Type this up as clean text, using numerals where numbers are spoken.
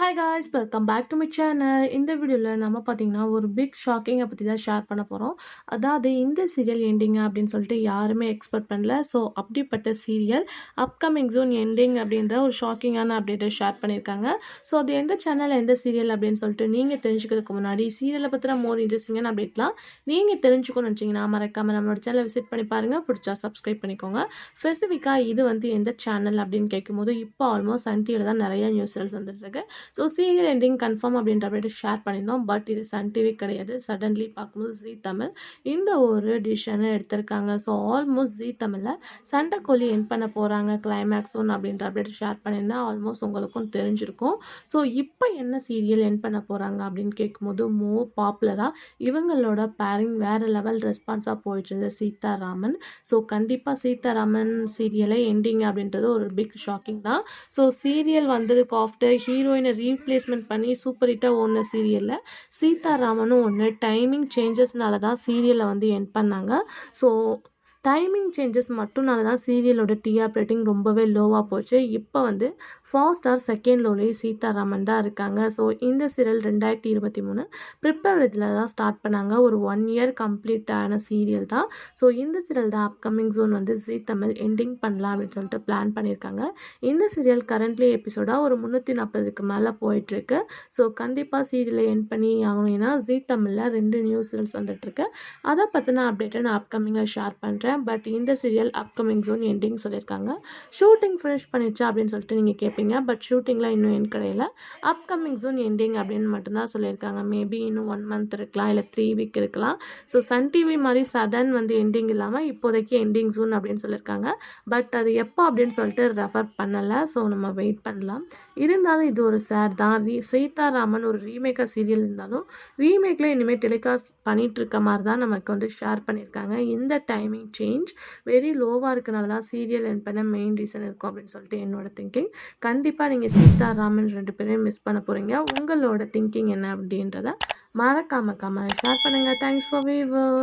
Hi guys welcome back to my channel. இந்த வீடியோவில் நம்ம பார்த்தீங்கன்னா ஒரு பிக் ஷாக்கிங்கை பற்றி தான் ஷேர் பண்ண போகிறோம். அதாவது இந்த சீரியல் எண்டிங் அப்படின்னு சொல்லிட்டு யாருமே எக்ஸ்பெக்ட் பண்ணல. ஸோ அப்படிப்பட்ட சீரியல் அப்கமிங் ஜூன் எண்டிங் அப்படின்ற ஒரு ஷாக்கிங்கான அப்டேட்டை ஷேர் பண்ணியிருக்காங்க. ஸோ அது எந்த சேனல் எந்த சீரியல் அப்படின்னு சொல்லிட்டு நீங்கள் தெரிஞ்சுக்கிறதுக்கு முன்னாடி சீரியலை பற்றின மோர் இன்ட்ரெஸ்டிங்கான அப்டேட்லாம் நீங்கள் தெரிஞ்சுக்கணும்னு நினச்சிங்கன்னா மறக்காமல் நம்மளோட சேனலை விசிட் பண்ணி பாருங்கள். பிடிச்சா சப்ஸ்கிரைப் பண்ணிக்கோங்க. ஸ்பெசிஃபிக்காக இது எந்த சேனல் அப்படின்னு கேட்கும்போது இப்போ ஆல்மோஸ்ட் சன் டிவியில் தான் நிறைய நியூஸ் சேனல்ஸ் வந்துட்டுருக்கு. ஸோ சீரியல் எண்டிங் கன்ஃபார்ம் அப்படின்ற அப்படியே ஷேர் பண்ணியிருந்தோம். பட் இது சன் டிவி கிடையாது. சடன்லி பார்க்கும்போது ஜீ தமிழ் இந்த ஒரு டிசிஷனை எடுத்திருக்காங்க. ஸோ ஆல்மோஸ்ட் ஜீ தமிழில் சண்டைக்கோழி எண்ட் பண்ண போகிறாங்க கிளைமேக்ஸ் ஒன் அப்படின்ற அப்படியே ஷேர் பண்ணியிருந்தேன். ஆல்மோஸ்ட் உங்களுக்கும் தெரிஞ்சிருக்கும். ஸோ இப்போ என்ன சீரியல் எண்ட் பண்ண போகிறாங்க அப்படின்னு கேட்கும்போது பாப்புலராக இவங்களோட பேரிங் வேறு லெவல் ரெஸ்பான்ஸாக போயிட்டு இருந்தது சீதாராமன். ஸோ கண்டிப்பாக சீதாராமன் சீரியலை எண்டிங் அப்படின்றது ஒரு பிக் ஷாக்கிங் தான். ஸோ சீரியல் வந்ததுக்கு ஆஃப்டர் ஹீரோயினை ரீப்ளேஸ்மெண்ட் பண்ணி சூப்பர் ஹிட்டாக ஓடின சீரியலில் சீதாராமனும் ஒன்று. டைமிங் சேஞ்சஸ்னால தான் சீரியலை எண்ட் பண்ணாங்க. ஸோ டைமிங் சேஞ்சஸ் மட்டும்னால தான் சீரியலோட டிஆர் ரேட்டிங் ரொம்பவே லோவாக போச்சு. இப்போ ஃபர்ஸ்ட் ஆர் செகண்ட் லோலேயே சீதாராமன் தான் இருக்காங்க. ஸோ இந்த சீரியல் 2023 பிப்ரவரியில் தான் ஸ்டார்ட் பண்ணாங்க. ஒரு 1 இயர் கம்ப்ளீட் ஆன சீரியல் தான். ஸோ இந்த சீரியல் தான் அப்கமிங் ஜூன் ஜீ தமிழ் எண்டிங் பண்ணலாம் அப்படின்னு சொல்லிட்டு பிளான் பண்ணியிருக்காங்க. இந்த சீரியல் கரண்ட்லி எபிசோடாக ஒரு 340க்கு மேலே போயிட்டுருக்கு. ஸோ கண்டிப்பாக சீரியலை எண்ட் பண்ணி ஆகணும். ஏன்னா ஜீ தமிழில் 2 நியூ சீரியல்ஸ் வந்துட்டுருக்கு. அதை பற்றின அப்டேட்டை நான் அப்கமிங்கில் ஷேர் பண்ணுறேன். பட் இந்த சீரியல் அப்கமிங் ஜூன் எண்டிங் சொல்லியிருக்காங்க. ஷூட்டிங் ஃபினிஷ் பண்ணிச்சா அப்படின்னு சொல்லிட்டு நீங்கள் கேட்பீங்க. பட் ஷூட்டிங்லாம் இன்னும் எண்ட் கிடையாது. அப்கமிங் ஜூன் எண்டிங் அப்படின்னு மட்டும்தான் சொல்லியிருக்காங்க. மேபி இன்னும் 1 மந்த் இருக்கலாம், இல்லை 3 வீக் இருக்கலாம். ஸோ சன் டிவி மாதிரி சடன் எண்டிங் இல்லாமல் இப்போதைக்கு எண்டிங் ஜூன் அப்படின்னு சொல்லியிருக்காங்க. பட் அது எப்போ அப்படின்னு சொல்லிட்டு ரெஃபர் பண்ணலை. ஸோ நம்ம வெயிட் பண்ணலாம். இருந்தாலும் இது ஒரு சேட் தான். சீதாராமன் ஒரு ரீமேக்காக சீரியல் இருந்தாலும் ரீமேக்கில் இனிமேல் டெலிகாஸ்ட் பண்ணிட்டு இருக்க மாதிரி தான் நமக்கு ஷேர் பண்ணியிருக்காங்க. இந்த டைமிங் சேஞ்ச் வெரி லோவாக இருக்கனால தான் சீரியல் எண்ட் பண்ண மெயின் ரீசன் இருக்கும் அப்படின்னு சொல்லிட்டு என்னோட திங்கிங். கண்டிப்பாக நீங்கள் சீதாராமன் 2 பேரையும் மிஸ் பண்ண போகிறீங்க. உங்களோட திங்கிங் என்ன அப்படின்றத மறக்காம ஷேர் பண்ணுங்கள். Thanks for viewers.